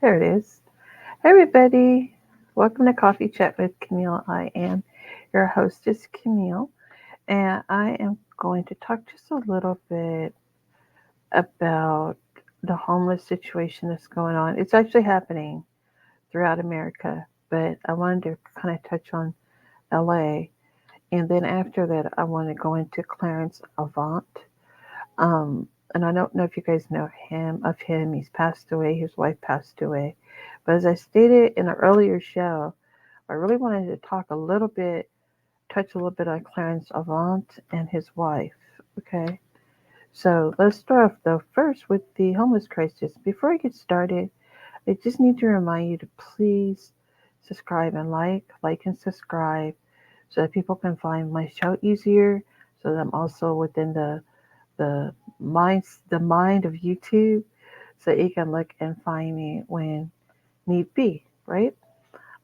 There it is. Hey, everybody. Welcome to Coffee Chat with Camille. I am your hostess, Camille, and I am going to talk just a little bit about the homeless situation that's going on. It's actually happening throughout America, but I wanted to kind of touch on LA. And then after that, I want to go into Clarence Avant. And I don't know if you guys know him. He's passed away. His wife passed away. But as I stated in an earlier show, I really wanted to talk a little bit, touch a little bit on Clarence Avant and his wife. Okay. So let's start off though first with the homeless crisis. Before I get started, I just need to remind you to please subscribe and like and subscribe so that people can find my show easier. So that I'm also within the mind of YouTube, so you can look and find me when need be, right?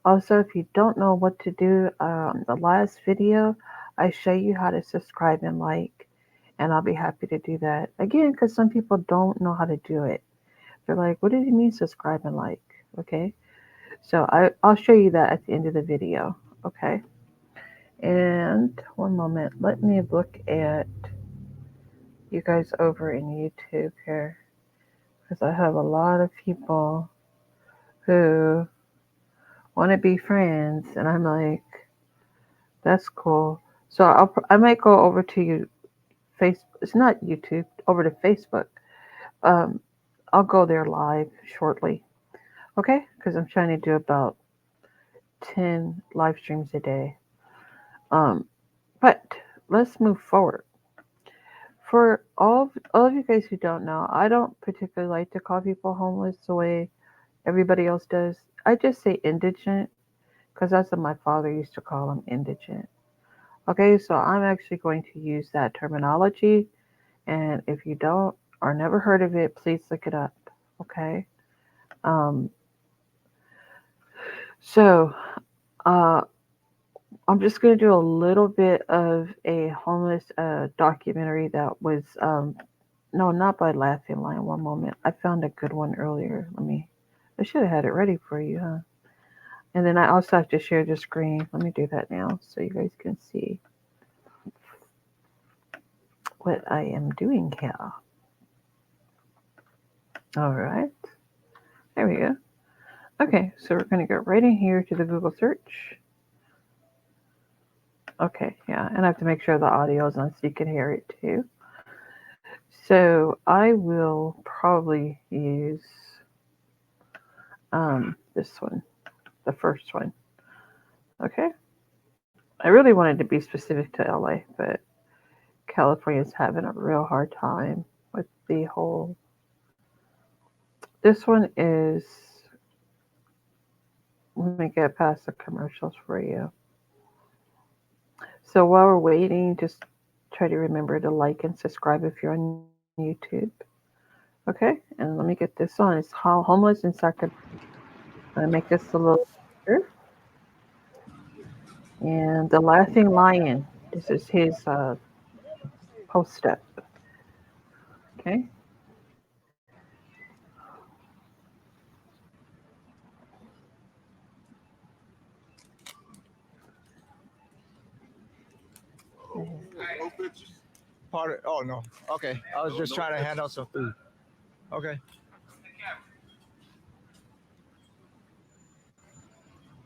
Also, if you don't know what to do, the last video I show you how to subscribe and like, and I'll be happy to do that again because some people don't know how to do it. They're like, "What do you mean subscribe and like?" Okay, so I'll show you that at the end of the video. Okay, and one moment, let me look at you guys over in YouTube here because I have a lot of people who want to be friends, and I'm like, that's cool. So I might go over to you face. It's not YouTube. Over to Facebook. Um, I'll go there live shortly. Okay, because I'm trying to do about 10 live streams a day. Um, but let's move forward. For all of you guys who don't know, I don't particularly like to call people homeless the way everybody else does. I just say indigent because that's what my father used to call them, indigent. Okay, so I'm actually going to use that terminology, and if you don't or never heard of it, please look it up. Okay, um, so uh, I'm just going to do a little bit of a homeless documentary that was no, not by Laughing Lion. One moment, I found a good one earlier. I should have had it ready for you, huh? And then I also have to share the screen. Let me do that now so you guys can see what I am doing here. All right, there we go. Okay, so we're going to go right in here to the Google search. Okay, yeah, and I have to make sure the audio is on so you can hear it too. So I will probably use this one, the first one. Okay, I really wanted to be specific to LA, but California is having a real hard time with the whole. This one is. Let me get past the commercials for you. So while we're waiting, just try to remember to like and subscribe if you're on YouTube. Okay, and let me get this on. It's how homeless in Sacramento. I'm gonna make this a little bigger. And the Laughing Lion. This is his post up. Okay. No pictures. Part of, oh no. Okay. I was just trying to hand out some food. Okay.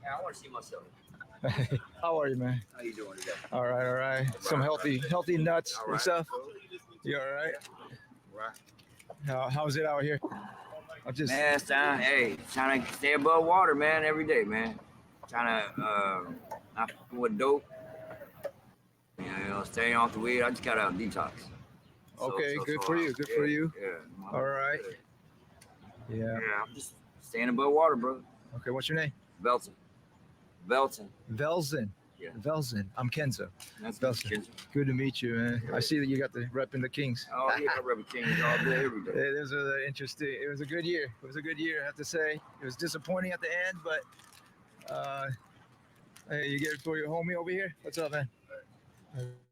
Yeah, I want to see myself. How are you, man? How you doing today? All right, all right. Some healthy nuts and stuff. You all right? How's it out here? I just Man, it's time. Hey, trying to stay above water, man, every day, man. Trying to not fucking with dope. Staying off the weed. I just got out of detox. okay. Good for you. Good for you. All right. Good. Yeah. Yeah, I'm just staying above water, bro. Okay. What's your name? Belton. Belton. Velzen. Yeah. Velzen. I'm Kenzo. That's Velzen. good. Good to meet you, man. I see that you got the rep in the Kings. Oh, yeah, I rep Kings all day, every day. It was interesting. It was a good year. It was a good year, I have to say. It was disappointing at the end, but hey, you get it for your homie over here. What's up, man?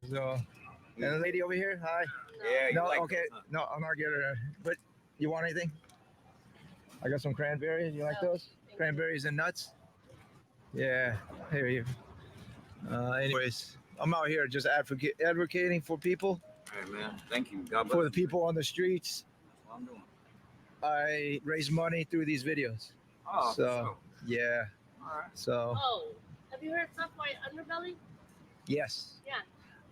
So, and the lady over here. Hi. Yeah, No, like okay. those, huh? No, I'm not getting her. But you want anything? I got some cranberries. You like those? Cranberries and nuts? Yeah. Here you. Anyways, I'm out here just advocating for people, All right, man. Thank you. God for bless the you. people on the streets. That's what I'm doing. I raise money through these videos. Oh, for So sure. yeah. All right. So Oh, have you heard Tough White Underbelly? yes. Yeah,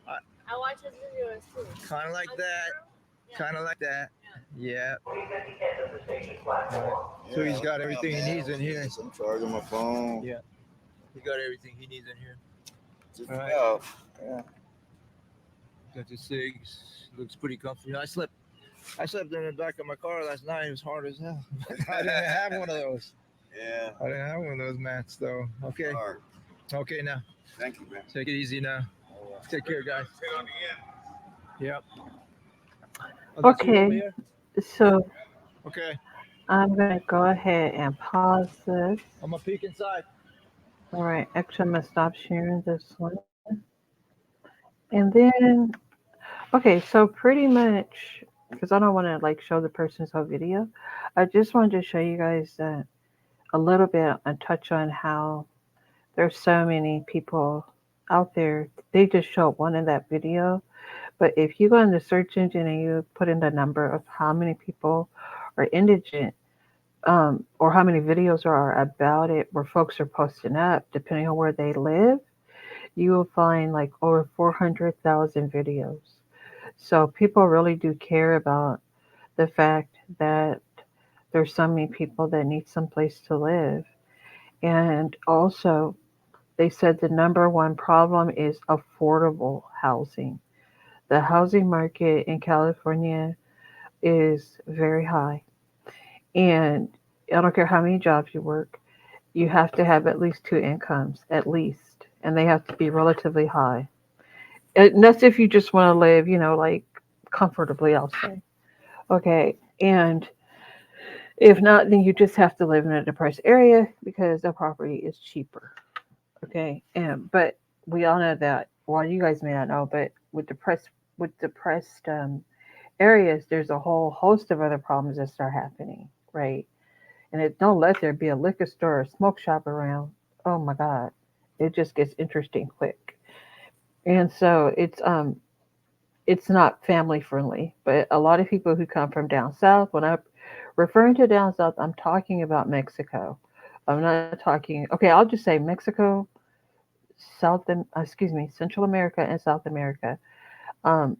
I, I watch his videos too. kind of like that. Underbelly? Yeah, Kind of like that. yeah. Yeah. Right. So he's got everything he needs in here. I'm charging my phone. Yeah. He got everything he needs in here. Just All right. about. Yeah. Got the cigs. Looks pretty comfy. I slept in the back of my car last night. It was hard as hell. I didn't have one of those. Yeah. I didn't have one of those mats though. Okay. All right. Okay now. Thank you, man. Take it easy now. Take care, guys. Yep. Oh, that's you over Okay, here? so Okay. I'm gonna go ahead and pause this. I'm gonna peek inside. All right, actually, I'm gonna stop sharing this one, and then okay, so pretty much because I don't want to like show the person's whole video, I just wanted to show you guys a little bit and touch on how there's so many people out there. They just show one in that video, but if you go in the search engine and you put in the number of how many people are indigent, or how many videos are about it where folks are posting up, depending on where they live, you will find like over 400,000 videos. So people really do care about the fact that there's so many people that need some place to live. And also, they said the number one problem is affordable housing. The housing market in California is very high. And I don't care how many jobs you work, you have to have at least two incomes, at least. And they have to be relatively high. And that's if you just want to live, like comfortably, I'll say. Okay. And if not, then you just have to live in a depressed area because the property is cheaper. Okay. But we all know that. Well, you guys may not know, but with depressed areas, there's a whole host of other problems that start happening, right? And it don't let there be a liquor store or a smoke shop around. Oh my God, it just gets interesting quick. And so it's not family friendly. But a lot of people who come from down south, when I'm referring to down south, I'm talking about Mexico. I'm not talking. Okay, I'll just say Mexico, excuse me, Central America and South America. Um,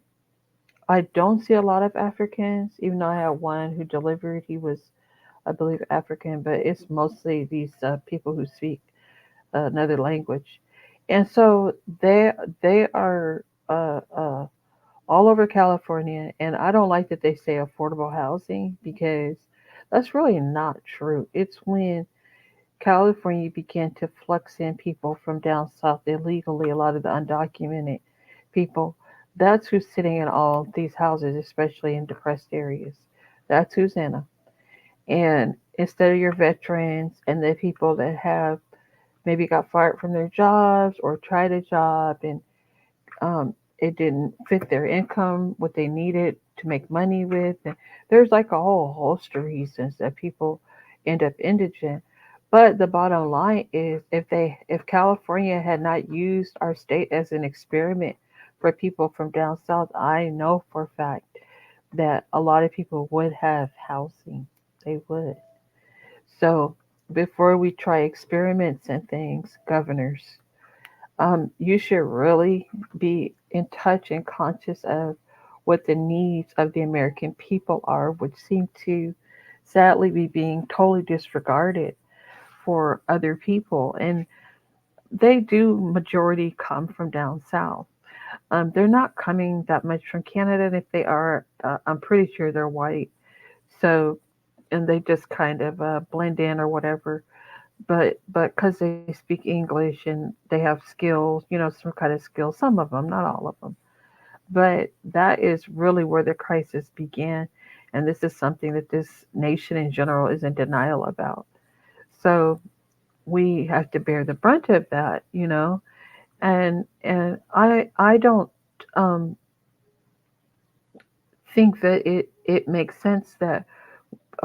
I don't see a lot of Africans, even though I had one who delivered. He was, I believe, African, but it's mostly these people who speak another language, and so they are all over California. And I don't like that they say affordable housing because that's really not true. It's when California began to flux in people from down south illegally, a lot of the undocumented people. That's who's sitting in all these houses, especially in depressed areas. That's who's in them. And instead of your veterans and the people that have maybe got fired from their jobs or tried a job and it didn't fit their income, what they needed to make money with. And there's like a whole host of reasons that people end up indigent. But the bottom line is if California had not used our state as an experiment for people from down south, I know for a fact that a lot of people would have housing. They would. So before we try experiments and things, governors, you should really be in touch and conscious of what the needs of the American people are, which seem to sadly be being totally disregarded for other people. And they do majority come from down south. They're not coming that much from Canada. And if they are, I'm pretty sure they're white. So, and they just kind of blend in or whatever. But because they speak English and they have skills, some kind of skills, some of them, not all of them. But that is really where the crisis began, and this is something that this nation in general is in denial about. So we have to bear the brunt of that. And I don't um, think that it makes sense that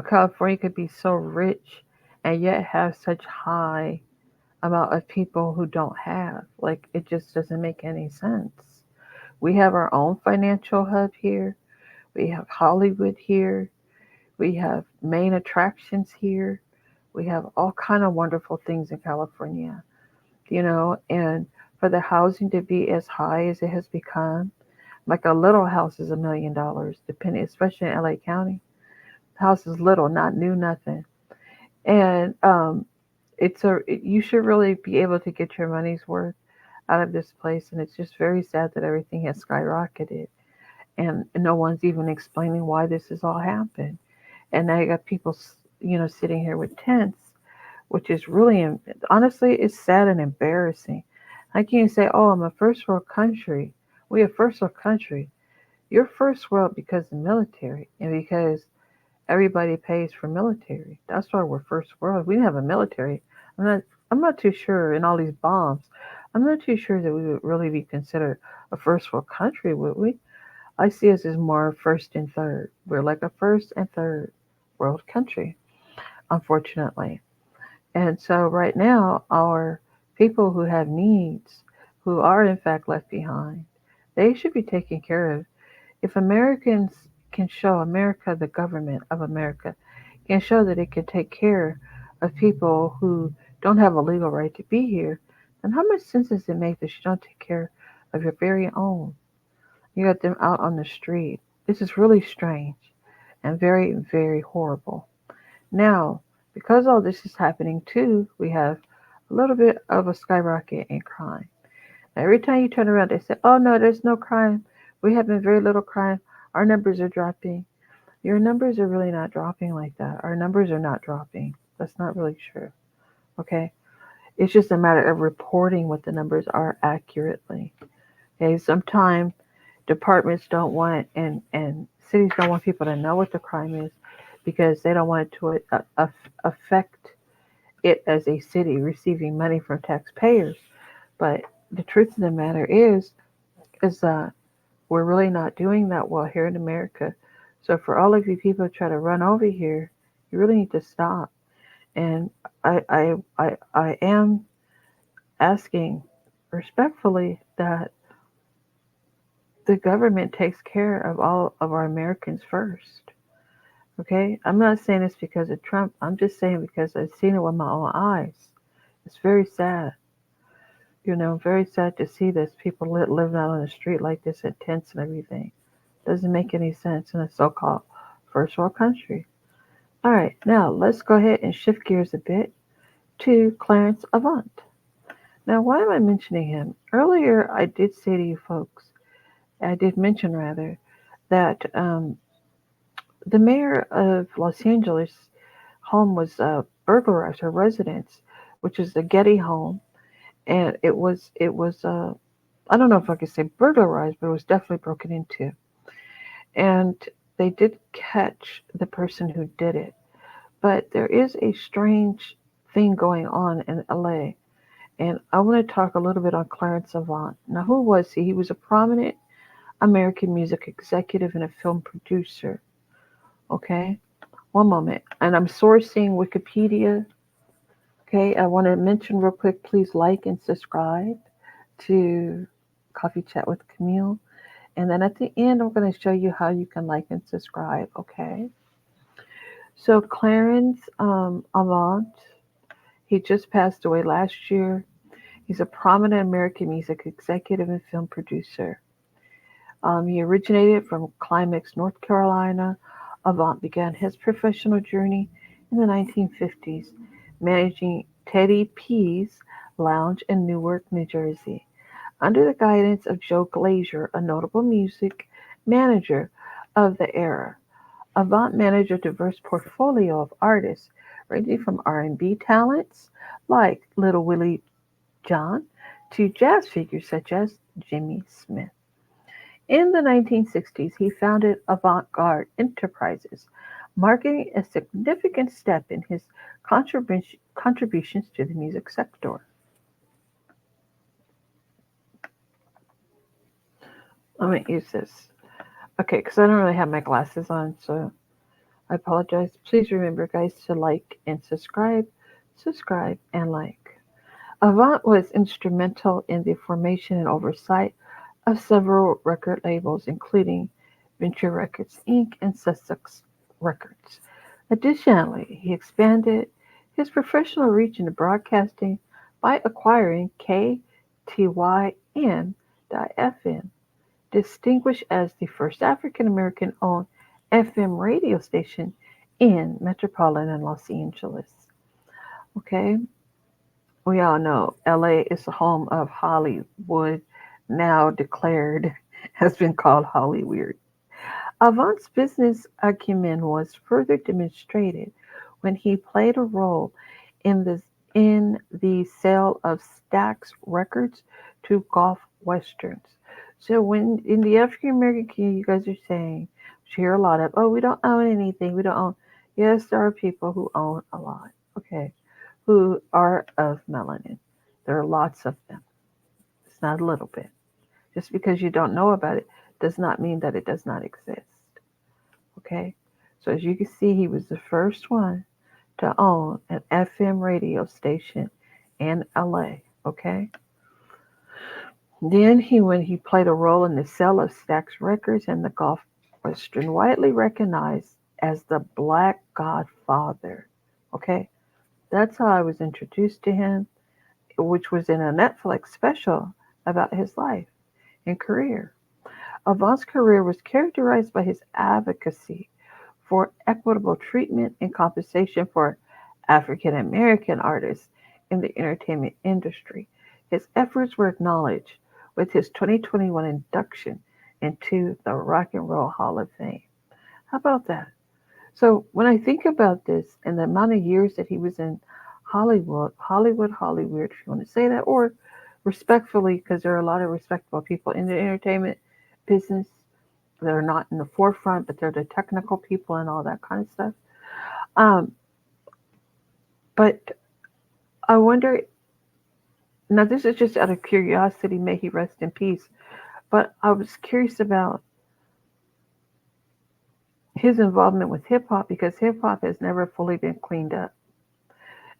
California could be so rich and yet have such high amount of people who don't have. Like it just doesn't make any sense. We have our own financial hub here. We have Hollywood here. We have main attractions here. We have all kind of wonderful things in California, and for the housing to be as high as it has become, like a little house is $1 million, depending, especially in LA County. House is little, not new, nothing, and you should really be able to get your money's worth out of this place, and it's just very sad that everything has skyrocketed, and no one's even explaining why this has all happened. And now you got people, sitting here with tents, which is really, honestly, it's sad and embarrassing. How can you say, "Oh, I'm a first world country"? We a first world country. You're first world because of military and because everybody pays for military. That's why we're first world. We didn't have a military. I'm not. I'm not too sure. In all these bombs, I'm not too sure that we would really be considered a first world country, would we? I see us as more first and third. We're like a first and third world country, unfortunately. And so right now, our people who have needs, who are in fact left behind, they should be taken care of. If Americans can show America, the government of America, can show that it can take care of people who don't have a legal right to be here, then how much sense does it make that you don't take care of your very own? You got them out on the street. This is really strange and very, very horrible. Now, because all this is happening too, we have a little bit of a skyrocket in crime. Now, every time you turn around, they say, "Oh no, there's no crime. We have been very little crime. Our numbers are dropping." Your numbers are really not dropping like that. Our numbers are not dropping. That's not really true. Okay? It's just a matter of reporting what the numbers are accurately. Okay? Sometimes departments don't want and cities don't want people to know what the crime is because they don't want it to affect it as a city receiving money from taxpayers. But the truth of the matter is that we're really not doing that well here in America. So for all of you people who try to run over here, you really need to stop. And I am asking respectfully that the government takes care of all of our Americans first. Okay? I'm not saying this because of Trump. I'm just saying because I've seen it with my own eyes. It's very sad. Very sad to see this. People living out on the street like this in tents and everything. Doesn't make any sense in a so-called first world country. All right, now let's go ahead and shift gears a bit to Clarence Avant. Now, why am I mentioning him? Earlier, I did say to you folks, I did mention rather, that the mayor of Los Angeles' home was burglarized, her residence, which is the Getty home, and it was I don't know if I could say burglarized, but it was definitely broken into. And they did catch the person who did it. But there is a strange thing going on in LA. And I want to talk a little bit on Clarence Avant. Now, who was he? He was a prominent American music executive and a film producer. Okay? One moment. And I'm sourcing Wikipedia. Okay? I want to mention real quick, please like and subscribe to Coffee Chat with Camille. And then at the end, I'm going to show you how you can like and subscribe. Okay? So Clarence Avant, he just passed away last year. He's a prominent American music executive and film producer. He originated from Climax, North Carolina. Avant began his professional journey in the 1950s, managing Teddy P's Lounge in Newark, New Jersey. Under the guidance of Joe Glazer, a notable music manager of the era, Avant managed a diverse portfolio of artists, ranging from R&B talents like Little Willie John to jazz figures such as Jimmy Smith. In the 1960s, he founded Avant-Garde Enterprises, marking a significant step in his contributions to the music sector. Let me use this. Okay, because I don't really have my glasses on, so I apologize. Please remember, guys, to like and subscribe, subscribe and like. Avant was instrumental in the formation and oversight of several record labels, including Venture Records Inc. and Sussex Records. Additionally, he expanded his professional reach into broadcasting by acquiring KTYN.FM, distinguished as the first African American owned FM radio station in metropolitan Los Angeles. Okay, we all know LA is the home of Hollywood, now declared has been called Hollyweird. Avant's business acumen was further demonstrated when he played a role in the sale of Stax records to Golf Westerns. So when in the African American community, you guys are saying, you hear a lot of, oh, we don't own anything, we don't own. Yes, there are people who own a lot, okay, who are of melanin. There are lots of them. It's not a little bit. Just because you don't know about it does not mean that it does not exist. Okay? So as you can see, he was the first one to own an FM radio station in LA. Okay? Then when he played a role in the sale of Stax Records and the Gulf Western, widely recognized as the Black Godfather. Okay? That's how I was introduced to him, which was in a Netflix special about his life and career. Avant's career was characterized by his advocacy for equitable treatment and compensation for African American artists in the entertainment industry. His efforts were acknowledged with his 2021 induction into the Rock and Roll Hall of Fame. How about that? So when I think about this and the amount of years that he was in Hollywood, if you want to say that, or respectfully, because there are a lot of respectable people in the entertainment business. They're not in the forefront, but they're the technical people and all that kind of stuff. Um, but I wonder, now this is just out of curiosity, may he rest in peace, but I was curious about his involvement with hip hop because hip hop has never fully been cleaned up.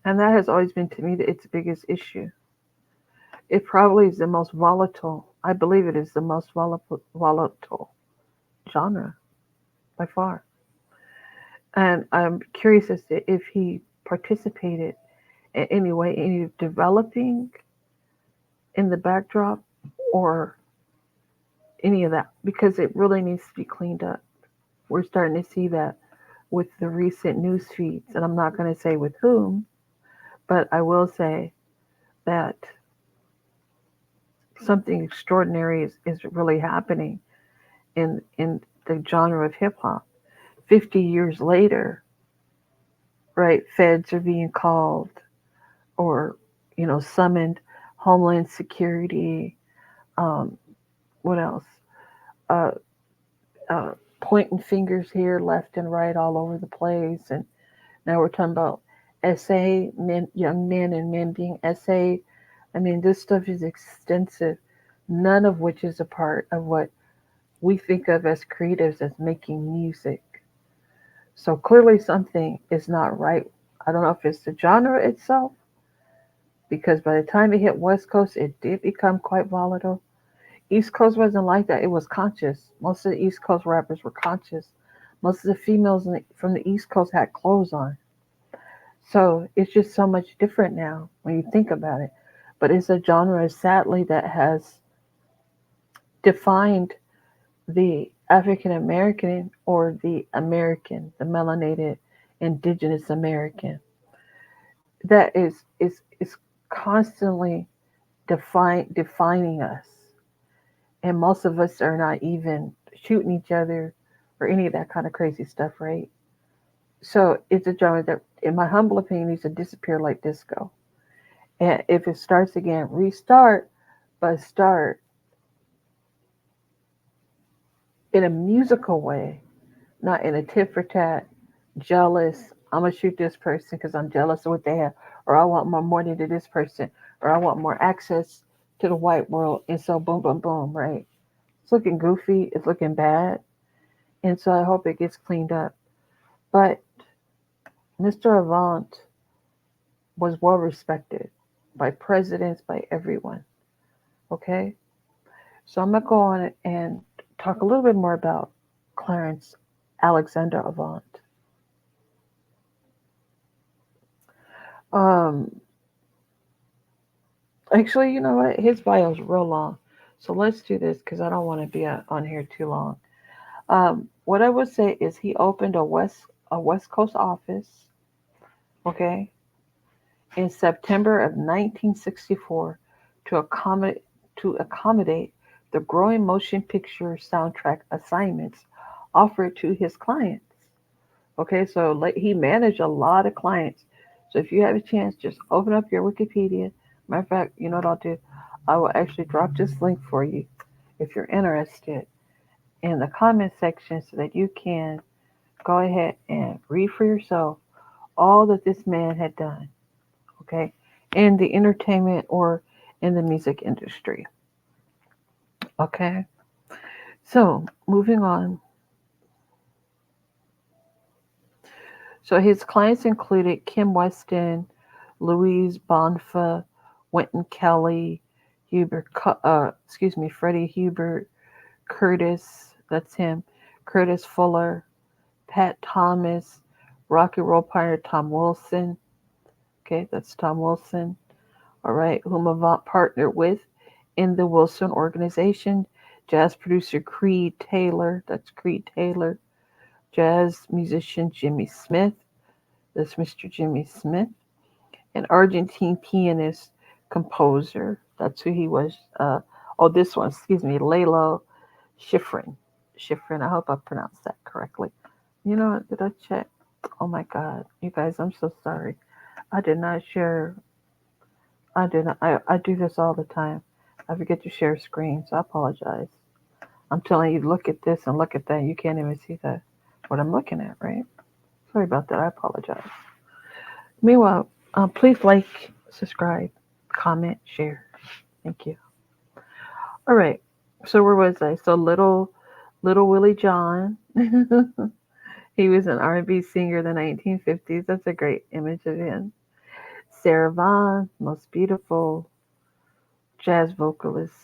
And that has always been to me its biggest issue. It probably is the most volatile, I believe it is the most volatile genre by far. And I'm curious as to if he participated in any way in developing in the backdrop or any of that because it really needs to be cleaned up. We're starting to see that with the recent news feeds, and I'm not going to say with whom, but I will say that something extraordinary is really happening in the genre of hip hop. 50 years later, right, feds are being called or, summoned, Homeland Security, um, what else? Uh, Pointing fingers here, left and right, all over the place. And now we're talking about SA, men, young men and men being SA. I mean, this stuff is extensive, none of which is a part of what we think of as creatives as making music. So clearly something is not right. I don't know if it's the genre itself, because by the time it hit West Coast, it did become quite volatile. East Coast wasn't like that. It was conscious. Most of the East Coast rappers were conscious. Most of the females from the East Coast had clothes on. So it's just so much different now when you think about it. But it's a genre, sadly, that has defined the African American or the American, the melanated indigenous American. That is constantly defining us. And most of us are not even shooting each other or any of that kind of crazy stuff, right? So it's a genre that, in my humble opinion, needs to disappear like disco. And if it starts again, restart, but start in a musical way, not in a tit for tat, jealous. I'm gonna shoot this person because I'm jealous of what they have, or I want more money to this person, or I want more access to the white world. And so, boom, boom, boom, right? It's looking goofy. It's looking bad. And so I hope it gets cleaned up. But Mr. Avant was well respected by presidents, by everyone. Okay? So I'm going to go on and talk a little bit more about Clarence Alexander Avant. Um, Actually, you know what? His bio is real long. So let's do this because I don't want to be on here too long. What I would say is he opened a West Coast office, okay, in September of 1964 to accommodate the growing motion picture soundtrack assignments offered to his clients. Okay, so like he managed a lot of clients. So if you have a chance, just open up your Wikipedia. Matter of fact, you know what I'll do? I will actually drop this link for you if you're interested in the comment section so that you can go ahead and read for yourself all that this man had done, okay, in the entertainment or in the music industry. Okay, so moving on. So his clients included Kim Weston, Louise Bonfa, Wynton Kelly, Freddie Hubert, Curtis, that's him, Curtis Fuller, Pat Thomas, Rocky Roll pioneer Tom Wilson, okay, that's Tom Wilson, all right, whom Avant partnered with in the Wilson organization, jazz producer Creed Taylor, that's Creed Taylor, jazz musician Jimmy Smith, that's Mr. Jimmy Smith, an Argentine pianist, composer. That's who he was. This one, excuse me, Lalo Schifrin. Schifrin, I hope I pronounced that correctly. You know what? Did I check? Oh my God. You guys, I'm so sorry. I did not share. I did not. I do this all the time. I forget to share screens. I apologize. I'm telling you, look at this and look at that. You can't even see that. What I'm looking at, right? Sorry about that. I apologize. Meanwhile, please like, subscribe, comment, share. Thank you. All right. So where was I? So little Willie John. He was an R&B singer in the 1950s. That's a great image of him. Sarah Vaughan, most beautiful jazz vocalist.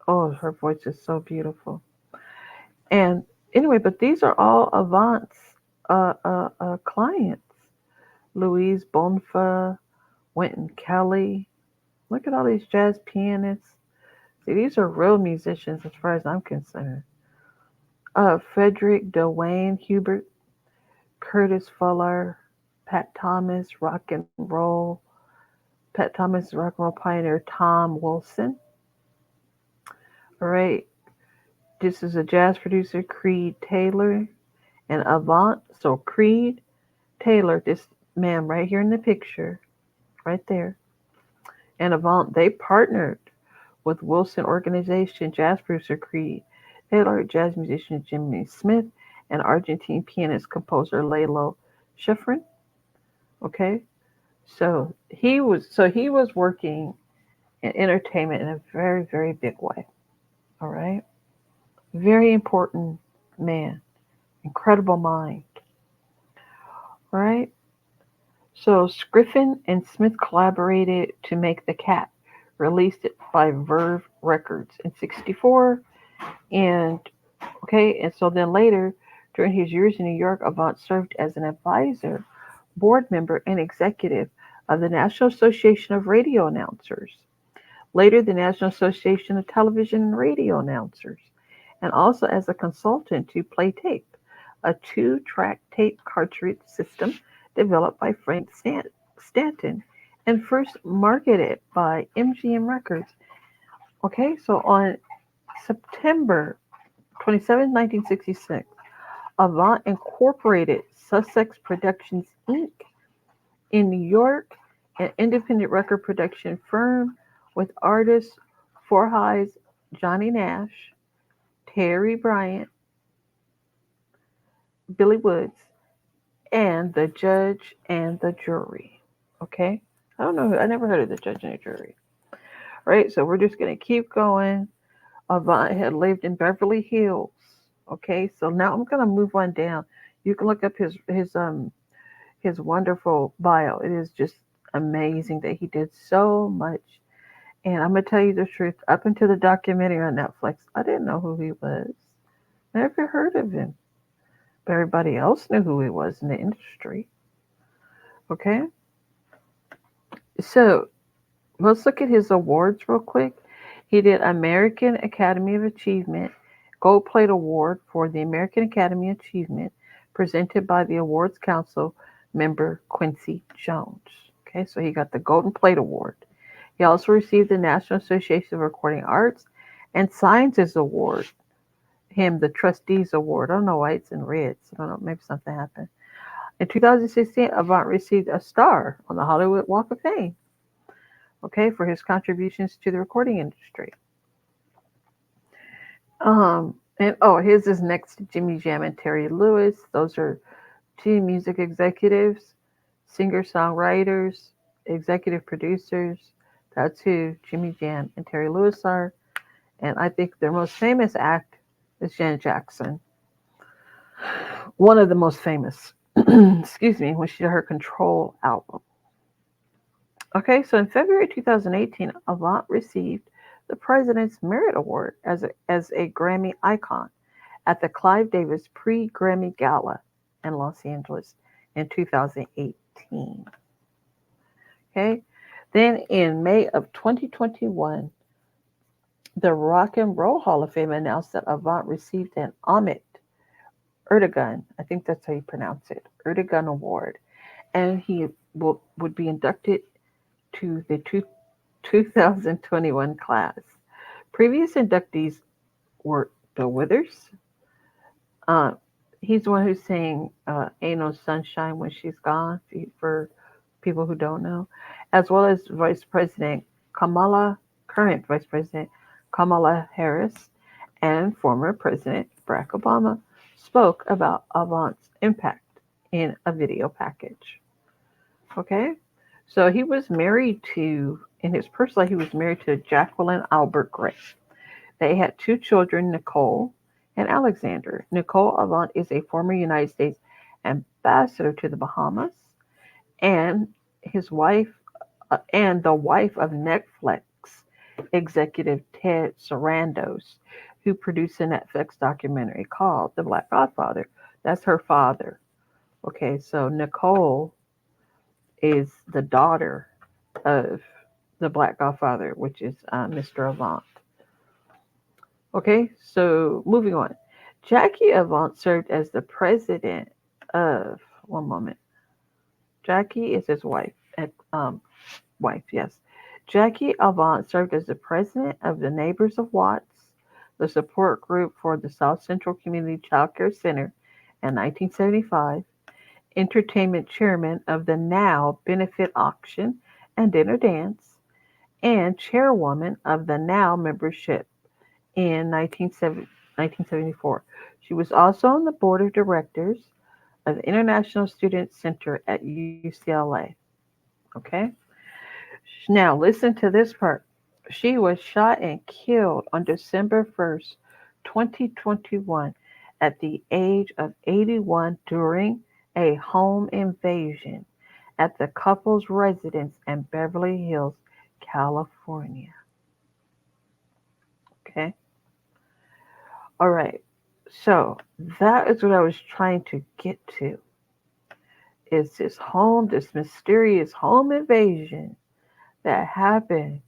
Oh, her voice is so beautiful. And anyway, but these are all Avant's clients. Louise Bonfa, Wynton Kelly. Look at all these jazz pianists. See, these are real musicians as far as I'm concerned. Frederick Dwayne Hubert, Curtis Fuller, Pat Thomas, Pat Thomas, rock and roll pioneer Tom Wilson. All right, this is a jazz producer, Creed Taylor, and Avant. So Creed Taylor, this man right here in the picture, right there, and Avant, they partnered with Wilson organization jazz producer Creed Taylor, jazz musician Jimmy Smith, and Argentine pianist composer Lalo Schifrin. Okay, so he was working in entertainment in a very very big way. All right, very important man, incredible mind. All right, so Scriffin and Smith collaborated to make The Cat, released it by Verve Records in '64, and okay, and so then later, during his years in New York, Avant served as an advisor, board member, and executive of the National Association of Radio Announcers, later the National Association of Television and Radio Announcers, and also as a consultant to Play Tape, a two-track tape cartridge system developed by Frank Stanton and first marketed by MGM Records. Okay, so on September 27, 1966, Avant incorporated Sussex Productions Inc. in New York, an independent record production firm with artists Forhies, Johnny Nash, Terry Bryant, Billy Woods, and the judge and the jury. Okay? I don't know. I never heard of the judge and the jury. All right, so we're just going to keep going. Avant had lived in Beverly Hills. Okay, so now I'm going to move on down. You can look up his wonderful bio. It is just amazing that he did so much. And I'm gonna tell you the truth. Up until the documentary on Netflix, I didn't know who he was. Never heard of him. But everybody else knew who he was in the industry. Okay, so let's look at his awards real quick. He did American Academy of Achievement Gold Plate Award for the American Academy Achievement presented by the Awards Council member Quincy Jones. Okay, so he got the Golden Plate Award. He also received the National Association of Recording Arts and Sciences Award, him the Trustees Award. I don't know why it's in red. So I don't know, maybe something happened. In 2016, Avant received a star on the Hollywood Walk of Fame, okay, for his contributions to the recording industry. And oh, his is next to Jimmy Jam and Terry Lewis. Those are two music executives, singer songwriters, executive producers. That's who Jimmy Jam and Terry Lewis are. And I think their most famous act is Janet Jackson. One of the most famous, excuse me, when she did her Control album. Okay, so in February 2018, Avant received the President's Merit Award as a Grammy icon at the Clive Davis pre-Grammy Gala in Los Angeles in 2018. Okay, then in May of 2021, the Rock and Roll Hall of Fame announced that Avant received an Ahmet Ertegun, I think that's how you pronounce it, Ertegun Award, and he would be inducted to the 2021 class. Previous inductees were Bill Withers. Uh, he's the one who sang Ain't No Sunshine When She's Gone, for people who don't know, as well as current Vice President Kamala Harris, and former President Barack Obama spoke about Avant's impact in a video package. Okay? So he was married to, in his personal life, he was married to Jacqueline Albert Gray. They had two children, Nicole and Alexander. Nicole Avant is a former United States ambassador to the Bahamas, and his wife, and the wife of Netflix executive Ted Sarandos, who produced a Netflix documentary called The Black Godfather. That's her father. Okay, so Nicole is the daughter of the Black Godfather, which is Mr. Avant. Okay, so moving on. Jackie Avant served as the president of, one moment. Jackie is his wife. Wife, yes. Jackie Avant served as the president of the Neighbors of Watts, the support group for the South Central Community Child Care Center in 1975, entertainment chairman of the Now Benefit Auction and Dinner Dance, and chairwoman of the Now membership in 1974. She was also on the board of directors of the International Student Center at UCLA. Okay? Now, listen to this part. She was shot and killed on December 1st, 2021, at the age of 81 during a home invasion at the couple's residence in Beverly Hills, California. Okay? All right. So, that is what I was trying to get to. Is this mysterious home invasion that happened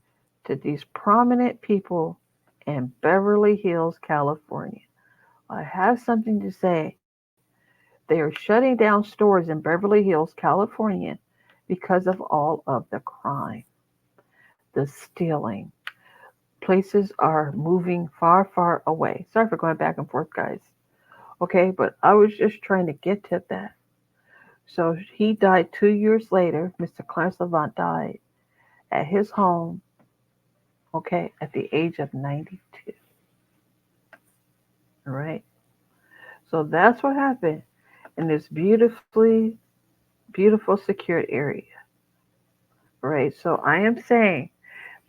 to these prominent people in Beverly Hills, California. I have something to say. They are shutting down stores in Beverly Hills, California because of all of the crime, the stealing. Places are moving far, far away. Sorry for going back and forth, guys. Okay, but I was just trying to get to that. So he died 2 years later. Mr. Clarence Avant died at his home, okay, at the age of 92. All right. So that's what happened in this beautiful, secured area. Right. So I am saying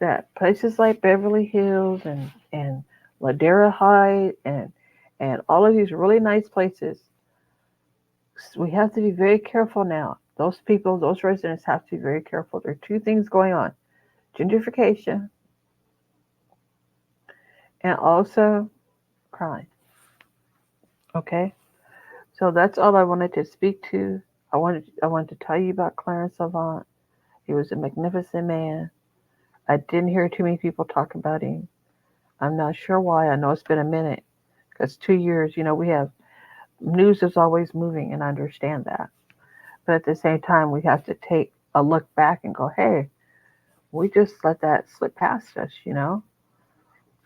that places like Beverly Hills and Ladera Heights and all of these really nice places we have to be very careful now. Those people, those residents have to be very careful. There are two things going on: gentrification and also crime. Okay, so that's all I wanted to speak to. I wanted to tell you about Clarence Avant. He was a magnificent man. I didn't hear too many people talk about him. I'm not sure why. I know it's been a minute because 2 years. We have news is always moving, and I understand that. But at the same time, we have to take a look back and go, hey, we just let that slip past us.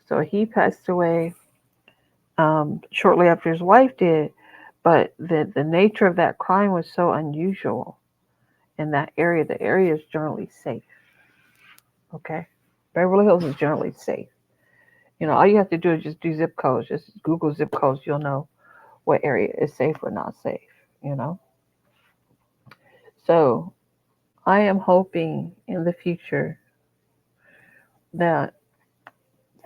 So he passed away shortly after his wife did, but the nature of that crime was so unusual in that area. The area is generally safe. Okay, Beverly Hills is generally safe. All you have to do is just do zip codes. Just Google zip codes. You'll know what area is safe or not safe. You know. So I am hoping in the future that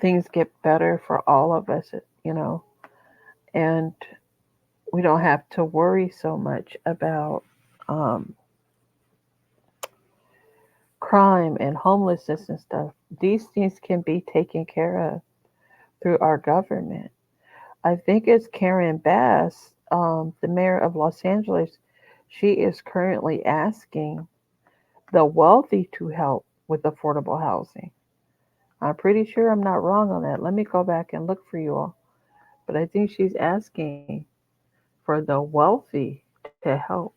things get better for all of us. And we don't have to worry so much about um, crime and homelessness and stuff. These things can be taken care of through our government. I think it's Karen Bass, the mayor of Los Angeles. She is currently asking the wealthy to help with affordable housing. I'm pretty sure I'm not wrong on that. Let me go back and look for you all. But I think she's asking for the wealthy to help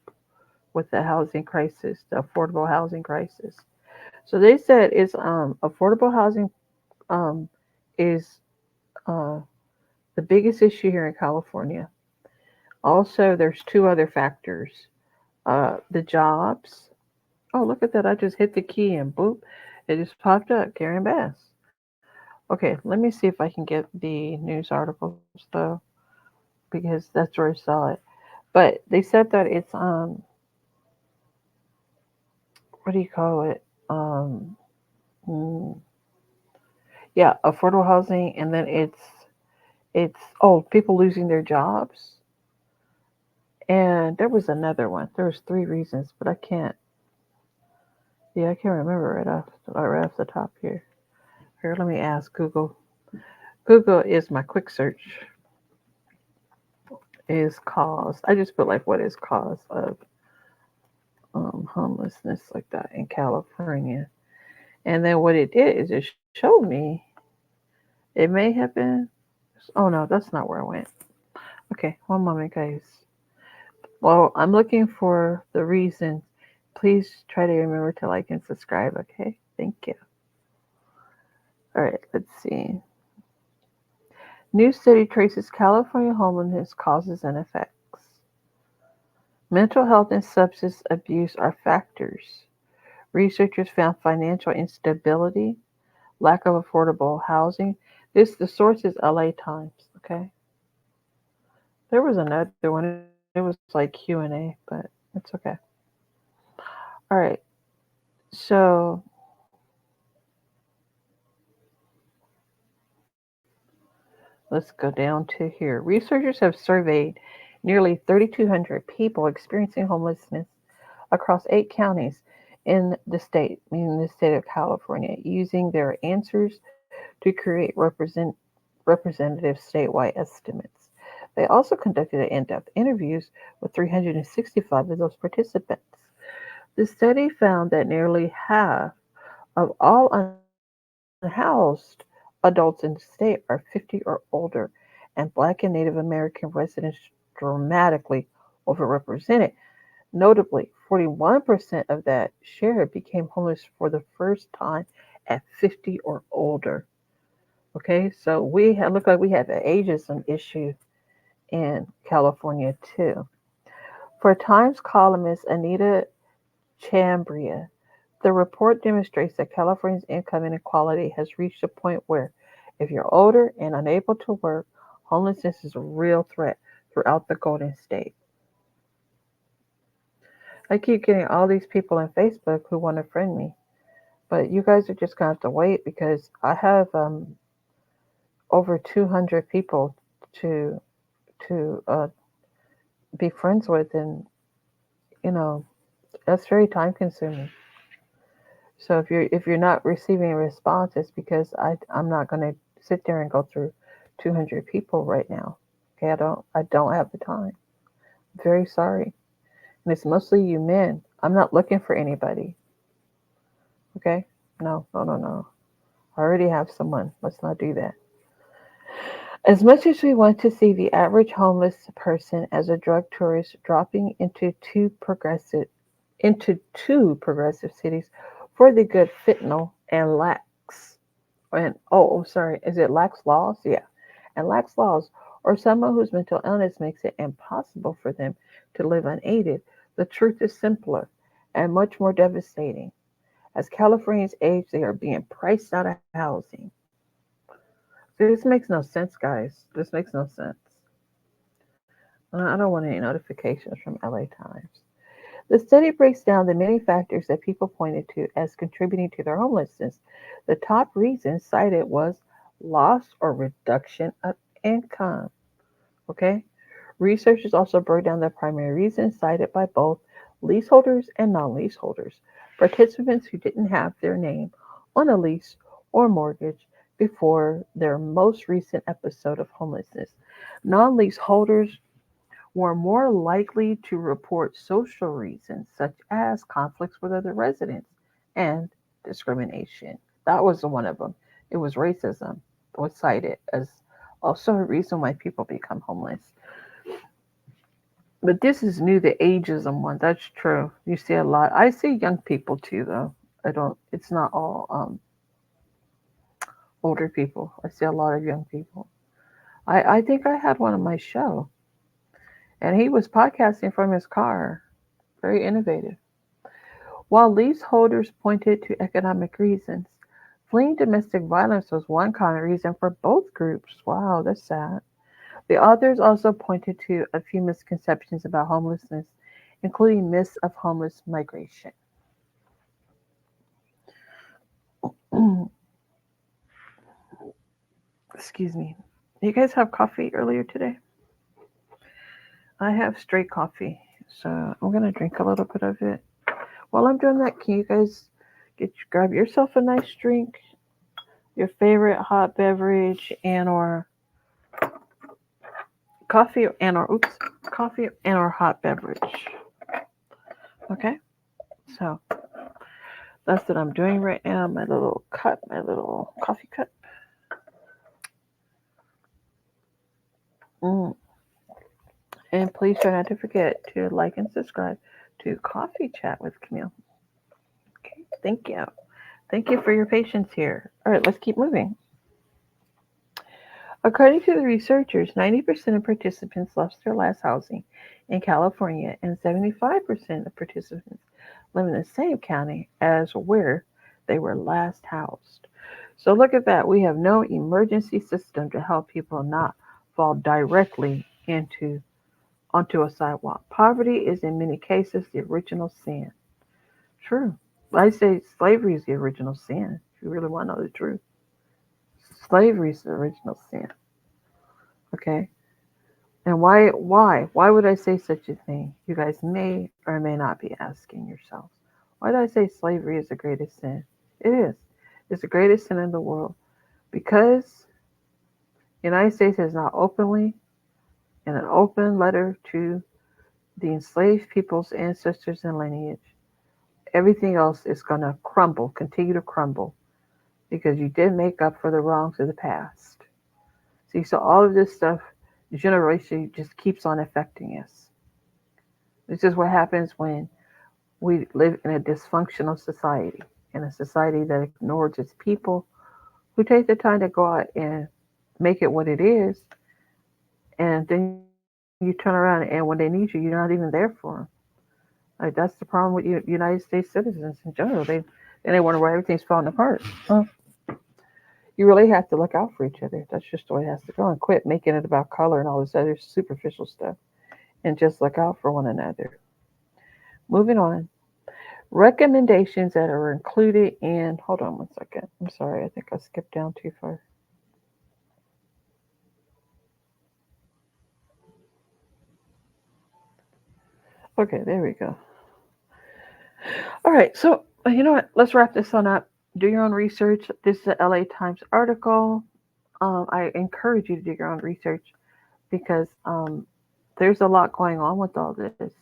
with the housing crisis, the affordable housing crisis. So they said it's affordable housing um, is uh, the biggest issue here in California. Also, there's two other factors: the jobs. Oh, look at that! I just hit the key and boop, it just popped up. Karen Bass. Okay, let me see if I can get the news articles though, because that's where I saw it. But they said that it's what do you call it? Um, mm, yeah, affordable housing, and then it's people losing their jobs, and there was another one. There was three reasons, but I can't. Yeah, I can't remember right off the top here. Here, let me ask Google. Google is my quick search. Is cause. I just put like what is cause of homelessness like that in California, and then what it did is it showed me. It may have been. Oh no, that's not where I went. Okay, one moment, guys. Well, I'm looking for the reason. Please try to remember to like and subscribe, okay? Thank you. All right, let's see. New study traces California homelessness causes and effects. Mental health and substance abuse are factors. Researchers found financial instability, lack of affordable housing. The source is LA Times, okay? There was another one. It was like Q&A, but it's okay. All right. So let's go down to here. Researchers have surveyed nearly 3,200 people experiencing homelessness across 8 counties in the state, meaning the state of California, using their answers to create representative statewide estimates. They also conducted in-depth interviews with 365 of those participants. The study found that nearly half of all unhoused adults in the state are 50 or older, and Black and Native American residents dramatically overrepresented. Notably, 41% of that share became homeless for the first time at 50 or older. Okay, so look like we have an ageism issue in California too. For Times columnist Anita Chambria, the report demonstrates that California's income inequality has reached a point where, if you're older and unable to work, homelessness is a real threat throughout the Golden State. I keep getting all these people on Facebook who want to friend me, but you guys are just going to have to wait because I have over 200 people to to be friends with, and you know that's very time consuming. So if you're not receiving a response, it's because I'm not going to sit there and go through 200 people right now. Okay, I don't have the time. Very sorry. And it's mostly you men. I'm not looking for anybody. Okay? No, no, no, no. I already have someone. Let's not do that. As much as we want to see the average homeless person as a drug tourist dropping into two progressive cities for the good fentanyl and lax and sorry, is it lax laws? Yeah. And lax laws, or someone whose mental illness makes it impossible for them to live unaided, the truth is simpler and much more devastating. As Californians age, they are being priced out of housing. This makes no sense, guys. This makes no sense. I don't want any notifications from LA Times. The study breaks down the many factors that people pointed to as contributing to their homelessness. The top reason cited was loss or reduction of income. Okay? Researchers also broke down the primary reasons cited by both leaseholders and non leaseholders, participants who didn't have their name on a lease or mortgage before their most recent episode of homelessness. Non leaseholders were more likely to report social reasons such as conflicts with other residents and discrimination. That was one of them. It was racism was cited as also a reason why people become homeless. But this is new, the ageism one. That's true. You see a lot. I see young people too, though. I don't. It's not all older people. I see a lot of young people. I think I had one on my show, and he was podcasting from his car. Very innovative. While leaseholders pointed to economic reasons, fleeing domestic violence was one common reason for both groups. Wow, that's sad. The authors also pointed to a few misconceptions about homelessness, including myths of homeless migration. Excuse me. You guys have coffee earlier today? I have straight coffee, so I'm gonna drink a little bit of it. While I'm doing that, can you guys grab yourself a nice drink, your favorite hot beverage, and or coffee and or hot beverage. Okay, so that's what I'm doing right now. My little cup, my little coffee cup. Mm. And please try not to forget to like and subscribe to Coffee Chat with Camille. Okay, thank you. Thank you for your patience here. All right, let's keep moving. According to the researchers, 90% of participants lost their last housing in California, and 75% of participants live in the same county as where they were last housed. So look at that. We have no emergency system to help people not fall directly onto a sidewalk. Poverty is in many cases the original sin. True. I say slavery is the original sin. If you really want to know the truth, slavery is the original sin. Okay. And why would I say such a thing? You guys may or may not be asking yourselves. Why did I say slavery is the greatest sin? It is. It's the greatest sin in the world because the United States has not openly, in an open letter to the enslaved people's ancestors and lineage, everything else is going to crumble, continue to crumble, because you did make up for the wrongs of the past. See, so all of this stuff, generation just keeps on affecting us. This is what happens when we live in a dysfunctional society, in a society that ignores its people, who take the time to go out and make it what it is, and then you turn around and when they need you, you're not even there for them. Like that's the problem with United States citizens in general. They wonder why everything's falling apart. Well, you really have to look out for each other. That's just the way it has to go, and quit making it about color and all this other superficial stuff, and just look out for one another. Moving on. Recommendations that are included in. Hold on one second. I'm sorry. I think I skipped down too far. Okay, there we go. All right, so you know what? Let's wrap this on up. Do your own research. This is a LA Times article. I encourage you to do your own research because there's a lot going on with all this.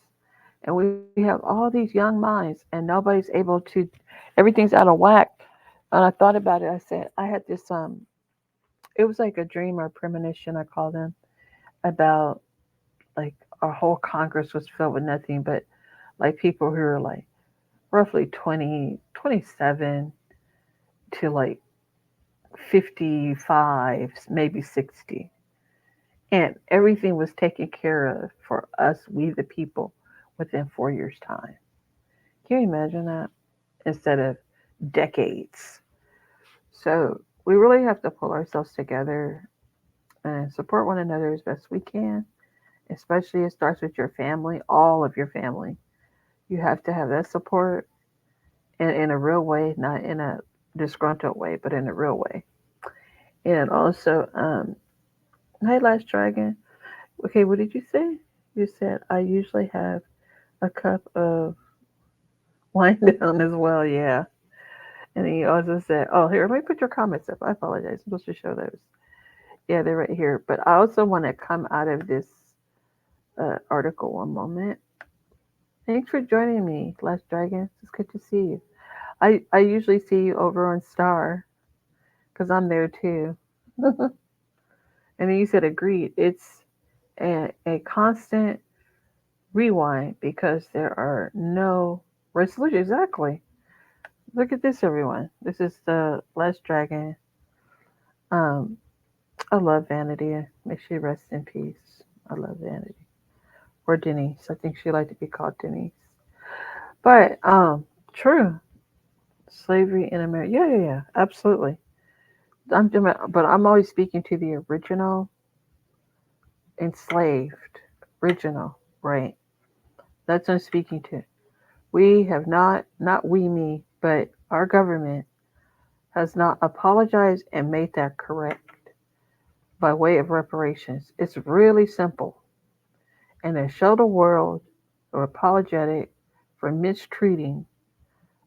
And we have all these young minds, and nobody's able to, everything's out of whack. And I thought about it. I said, I had this, it was like a dream or premonition, I call them, about like our whole Congress was filled with nothing but like people who are like roughly 20, 27 to like 55, maybe 60. And everything was taken care of for us, we the people, within 4 years' time. Can you imagine that? Instead of decades. So we really have to pull ourselves together and support one another as best we can. Especially it starts with your family, all of your family. You have to have that support in a real way, not in a disgruntled way, but in a real way. And also, Night Last Dragon. Okay, what did you say? You said I usually have a cup of wine down as well. Yeah. And he also said, "Oh, here, let me put your comments up. I apologize. I'm supposed to show those. Yeah, they're right here. But I also want to come out of this article one moment. Thanks for joining me, Last Dragon. It's good to see you. I usually see you over on Star because I'm there too. And then you said agreed. It's a constant rewind because there are no resolutions. Exactly. Look at this, everyone. This is the Last Dragon. Um, I love Vanity. May she rest in peace. I love Vanity. Or Denise. I think she liked to be called Denise. But true. Slavery in America. Yeah, yeah, yeah. Absolutely. But I'm always speaking to the original enslaved. Original, right? That's what I'm speaking to. We have not we me, but our government has not apologized and made that correct by way of reparations. It's really simple. And they show the world are apologetic for mistreating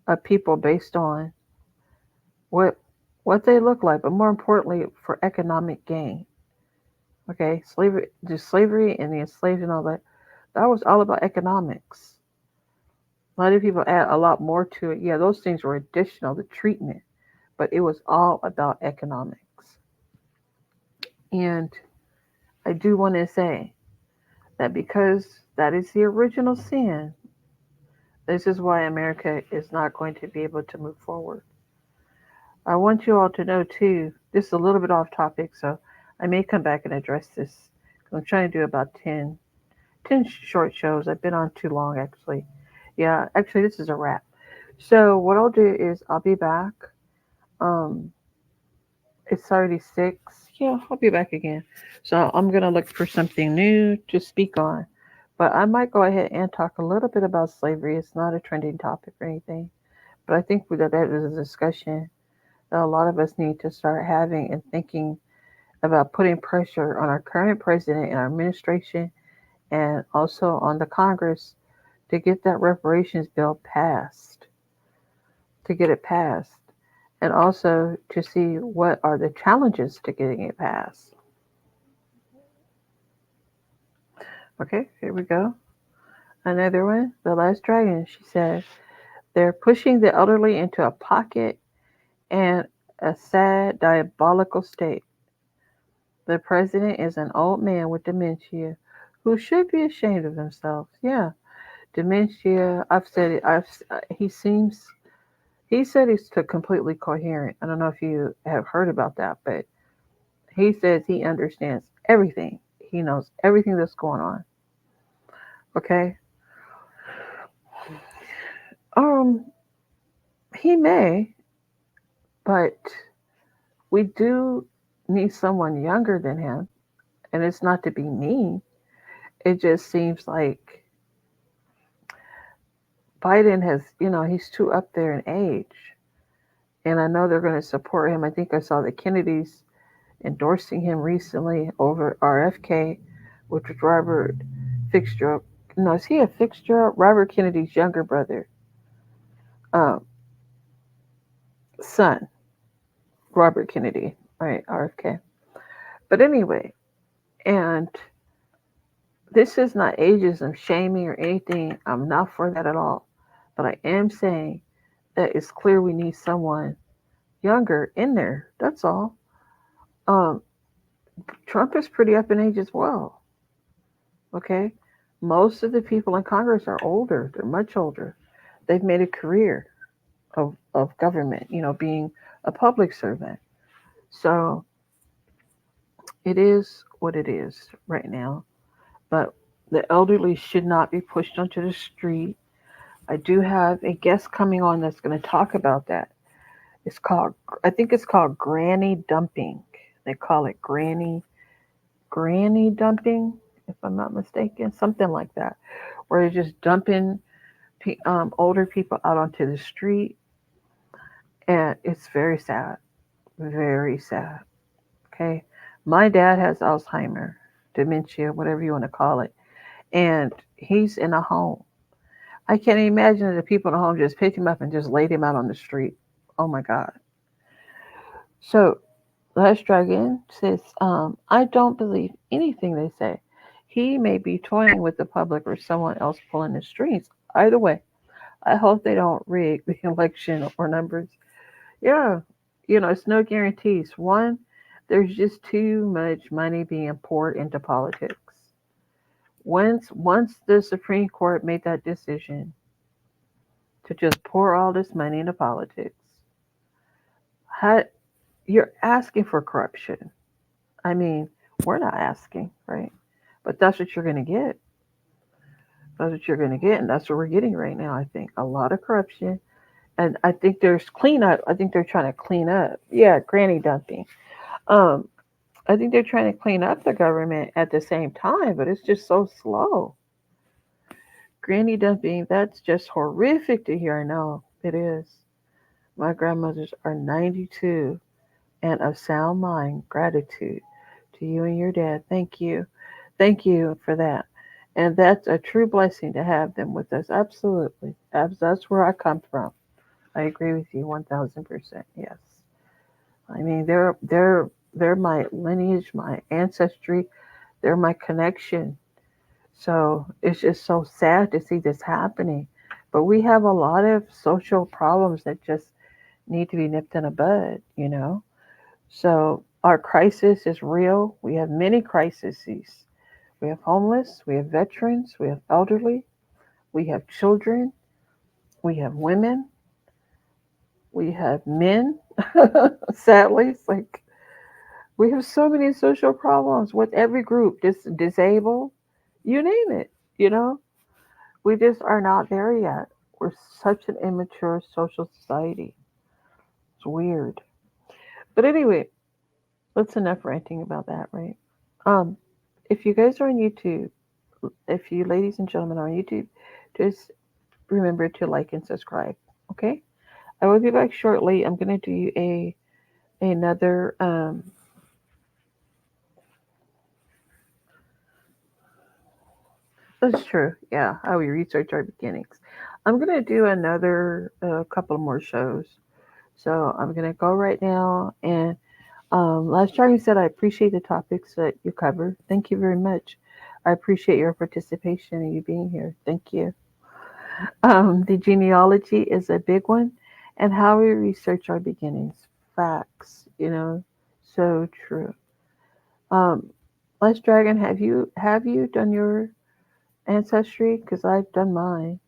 a people based on what what they look like, but more importantly, for economic gain. Okay, slavery and the enslaved and all that. That was all about economics. A lot of people add a lot more to it. Yeah, those things were additional, the treatment, but it was all about economics. And I do want to say that because that is the original sin, this is why America is not going to be able to move forward. I want you all to know too, this is a little bit off topic, so I may come back and address this. I'm trying to do about 10 short shows. I've been on too long actually. Yeah, actually this is a wrap. So what I'll do is I'll be back. Um, it's already 6. Yeah, I'll be back again. So I'm gonna look for something new to speak on. But I might go ahead and talk a little bit about slavery. It's not a trending topic or anything. But I think that is a discussion that a lot of us need to start having and thinking about putting pressure on our current president and our administration and also on the Congress to get that reparations bill passed, to get it passed, and also to see what are the challenges to getting it passed. Okay, here we go. Another one, the last dragon. She said they're pushing the elderly into a pocket and a sad, diabolical state. The president is an old man with dementia who should be ashamed of himself. Yeah, dementia. I've said it. He seems. He said he's completely coherent. I don't know if you have heard about that, but he says he understands everything. He knows everything that's going on. Okay. Um, he may, but we do need someone younger than him, and it's not to be mean. It just seems like Biden has, he's too up there in age. And I know they're going to support him. I think I saw the Kennedys endorsing him recently over RFK, which was Robert Fitzgerald No, is he a fixture? Robert Kennedy's younger brother, um, son, Robert Kennedy, right? RFK. But anyway, and this is not ageism, shaming, or anything. I'm not for that at all. But I am saying that it's clear we need someone younger in there. That's all. Um, Trump is pretty up in age as well. Okay, most of the people in Congress are older. They're much older. They've made a career of government. Being a public servant. So it is what it is right now. But the elderly should not be pushed onto the street. I do have a guest coming on that's going to talk about that. It's called, I think it's called granny dumping. They call it granny dumping, if I'm not mistaken, something like that, where they're just dumping older people out onto the street, and it's very sad, very sad. Okay, my dad has Alzheimer, dementia, whatever you want to call it, and he's in a home. I can't imagine that the people in the home just picked him up and just laid him out on the street. Oh my God. So Let's Dragon says, I don't believe anything they say. He may be toying with the public or someone else pulling the strings. Either way, I hope they don't rig the election or numbers. Yeah, it's no guarantees. One, there's just too much money being poured into politics. Once the Supreme Court made that decision to just pour all this money into politics, how, you're asking for corruption. I mean, we're not asking, right? But that's what you're going to get. That's what you're going to get, and that's what we're getting right now. I think a lot of corruption, and I think there's cleanup. I think they're trying to clean up. Yeah, granny dumping. Um, I think they're trying to clean up the government at the same time, but it's just so slow. Granny dumping. That's just horrific to hear. I know it is. My grandmothers are 92 and of sound mind. Gratitude to you and your dad. Thank you. Thank you for that. And that's a true blessing to have them with us. Absolutely. That's where I come from. I agree with you 1000%. Yes. I mean, they're my lineage, my ancestry, they're my connection. So it's just so sad to see this happening. But we have a lot of social problems that just need to be nipped in a bud. So our crisis is real. We have many crises. We have homeless, we have veterans, we have elderly, we have children, we have women, we have men. Sadly, it's like we have so many social problems with every group, disabled, you name it, you know? We just are not there yet. We're such an immature social society. It's weird. But anyway, that's enough ranting about that, right? Um, if you guys are on YouTube, if you ladies and gentlemen are on YouTube, just remember to like and subscribe. Okay? I will be back shortly. I'm gonna do another that's true. Yeah, how we research our beginnings. I'm gonna do another couple more shows. So I'm gonna go right now. And last Charlie said, I appreciate the topics that you cover. Thank you very much. I appreciate your participation and you being here. Thank you. The genealogy is a big one, and how we research our beginnings. Facts, so true. Um, Last Dragon, have you done your ancestry? Because I've done mine.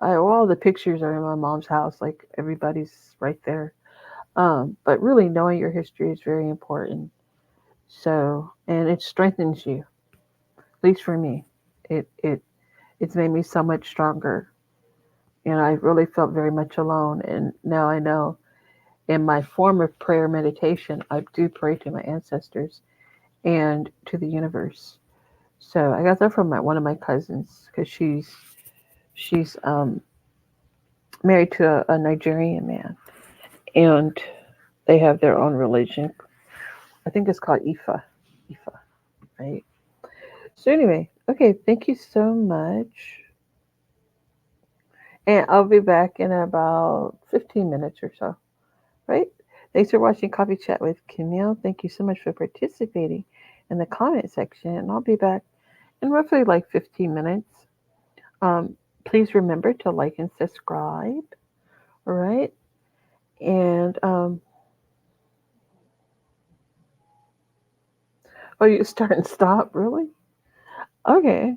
All the pictures are in my mom's house, like everybody's right there. But really knowing your history is very important. So, and it strengthens you, at least for me. It's made me so much stronger. And I really felt very much alone. And now I know in my form of prayer meditation, I do pray to my ancestors and to the universe. So I got that from one of my cousins because she's married to a Nigerian man, and they have their own religion. I think it's called Ifa, right? So anyway, Okay, thank you so much. And I'll be back in about 15 minutes or so, right? Thanks for watching Coffee Chat with Camille. Thank you so much for participating in the comment section. And I'll be back in roughly like 15 minutes. Um, Please remember to like and subscribe, all right? And, oh, you start and stop, really? Okay.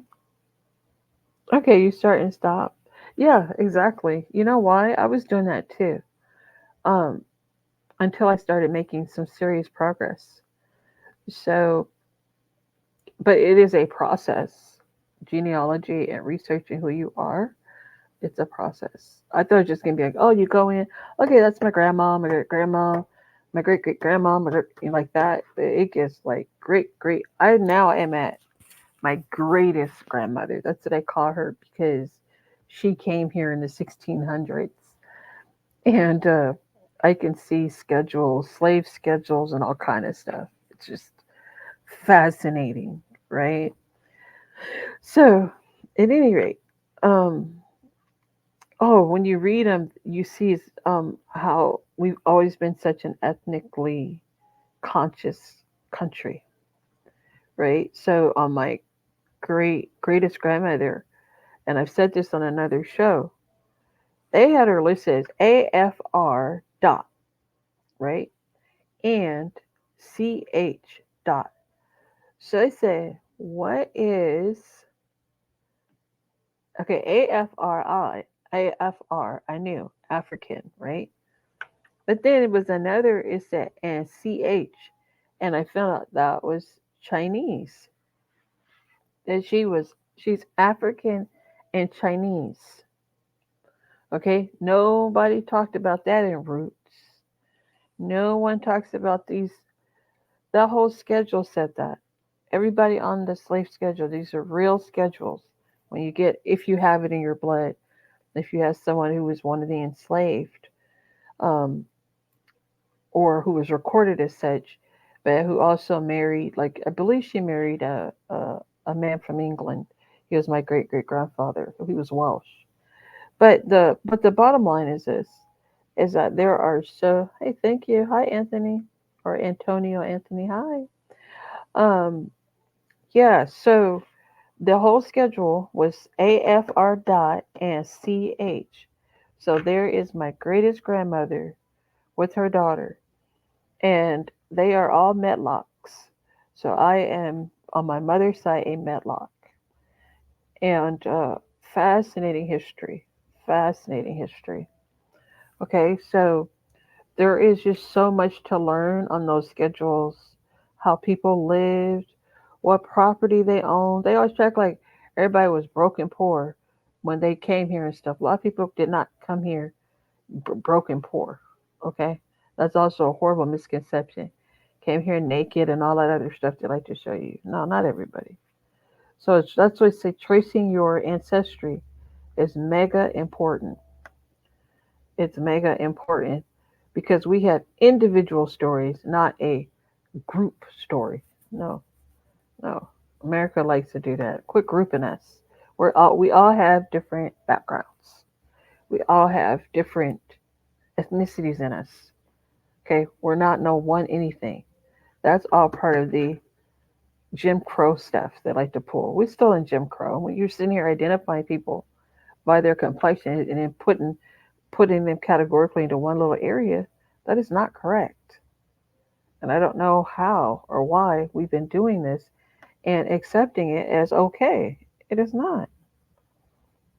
Okay, you start and stop. Yeah, exactly. You know why? I was doing that too. Um, until I started making some serious progress. So, but it is a process. Genealogy and researching who you are, it's a process. I thought it was just gonna be like, oh, you go in, okay, that's my grandma, my great grandma, my great great grandma, like that. But it gets like great great. I now am at my greatest grandmother. That's what I call her because she came here in the 1600s, and I can see schedules, slave schedules, and all kind of stuff. It's just fascinating, right? So, at any rate, um, oh, when you read them, you see how we've always been such an ethnically conscious country, right? So, on my greatest grandmother, and I've said this on another show, they had her listed as AFR dot, right? And CH dot. So I said, what is, okay, I knew, African, right? But then it was another, it said, and CH. And I found out that was Chinese. That she's African and Chinese. Okay? Nobody talked about that in Roots. No one talks about these. The whole schedule said that. Everybody on the slave schedule, these are real schedules. When you get, if you have it in your blood, if you have someone who was one of the enslaved, um, or who was recorded as such, but who also married, like I believe she married a man from England. He was my great great grandfather. He was Welsh. But the bottom line is this: is that there are so, hey, thank you, hi Anthony, or Antonio Anthony, hi. Um, yeah, so the whole schedule was AFR dot and CH. So there is my greatest grandmother with her daughter, and they are all Metlocks. So I am on my mother's side a Metlock, and fascinating history, fascinating history. Okay, so there is just so much to learn on those schedules, how people lived, what property they owned. They always check like everybody was broke and poor when they came here and stuff. A lot of people did not come here broke and poor. Okay, that's also a horrible misconception. Came here naked and all that other stuff they like to show you. No, not everybody. So that's why I say tracing your ancestry is mega important. It's mega important because we have individual stories, not a group story. No, no. America likes to do that. Quit grouping us. We all have different backgrounds. We all have different ethnicities in us. Okay, we're not no one anything. That's all part of the Jim Crow stuff they like to pull. We're still in Jim Crow. When you're sitting here identifying people by their complexion and then putting them categorically into one little area, that is not correct. And I don't know how or why we've been doing this and accepting it as okay. It is not.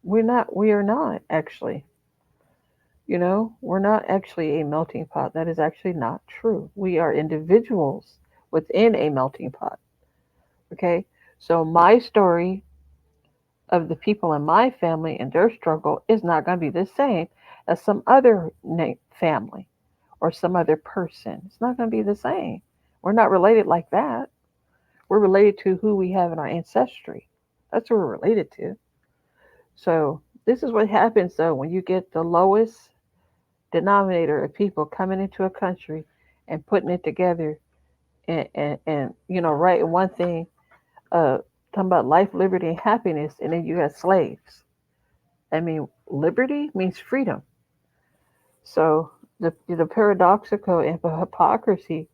We are not actually. We're not actually a melting pot. That is actually not true. We are individuals within a melting pot. Okay? So my story of the people in my family and their struggle is not going to be the same as some other family or some other person. It's not going to be the same. We're not related like that. We're related to who we have in our ancestry. That's what we're related to. So this is what happens though when you get the lowest denominator of people coming into a country and putting it together and writing one thing, uh, talking about life, liberty, and happiness, and then you have slaves. I mean, liberty means freedom. So the paradoxical and hypocrisy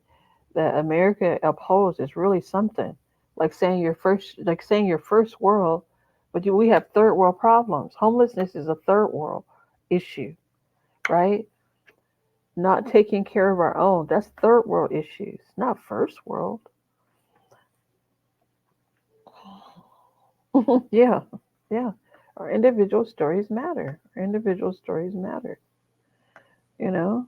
that America upholds is really something. Like saying your first world, but we have third world problems. Homelessness is a third world issue, right? Not taking care of our own, that's third world issues, not first world. Yeah, yeah. Our individual stories matter. Our individual stories matter. You know?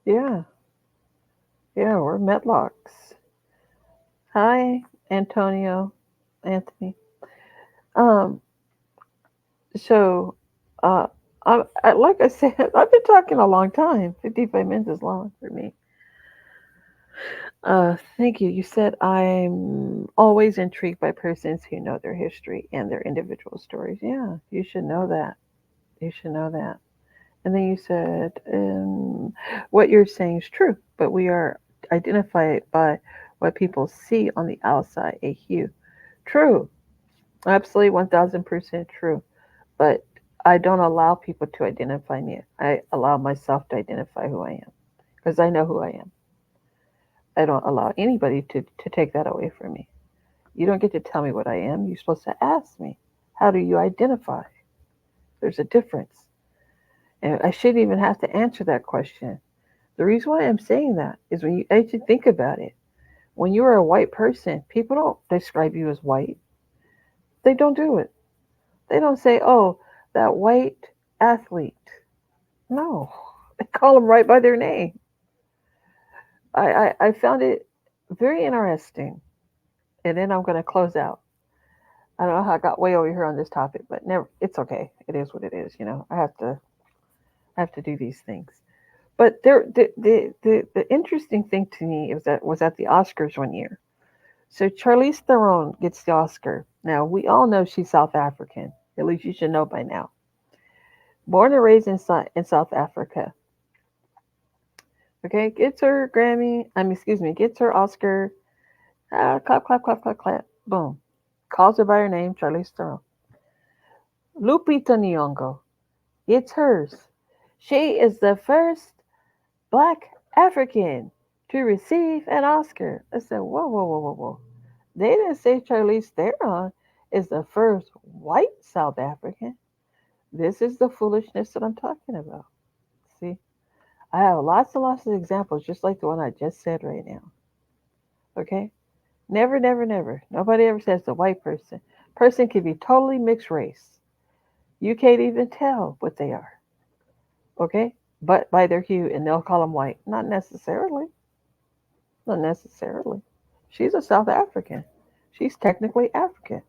Yeah, yeah. We're Metlocks. Hi, Antonio, Anthony. Um, so, uh, like I said, I've been talking a long time. 55 minutes is long for me. Thank you. You said I'm always intrigued by persons who know their history and their individual stories. Yeah, you should know that. You should know that. And then you said, what you're saying is true, but we are identified by what people see on the outside, a hue. True. Absolutely 1000% true. But I don't allow people to identify me. I allow myself to identify who I am because I know who I am. I don't allow anybody to take that away from me. You don't get to tell me what I am. You're supposed to ask me, how do you identify? There's a difference. And I shouldn't even have to answer that question. The reason why I'm saying that is when you actually think about it, when you're a white person, people don't describe you as white. They don't do it. They don't say, oh, that white athlete. No, they call them right by their name. I found it very interesting. And then I'm going to close out. I don't know how I got way over here on this topic, but never. It's okay. It is what it is. You know, I have to do these things. But the interesting thing to me is that was at the Oscars one year. So Charlize Theron gets the Oscar. Now we all know she's South African. At least you should know by now. Born and raised in South Africa. Okay, gets her Grammy. I mean, excuse me, gets her Oscar. Clap, clap, clap, clap, clap. Boom. Calls her by her name, Charlize Theron. Lupita Nyong'o gets hers. She is the first Black African to receive an Oscar. I said, whoa, whoa, whoa, whoa, whoa. They didn't say Charlize Theron is the first white South African. This is the foolishness that I'm talking about. See, I have lots and lots of examples, just like the one I just said right now. Okay? Never, never, never. Nobody ever says the white person. Person can be totally mixed race. You can't even tell what they are. Okay? But by their hue, and they'll call them white. Not necessarily. Not necessarily. She's a South African. She's technically African.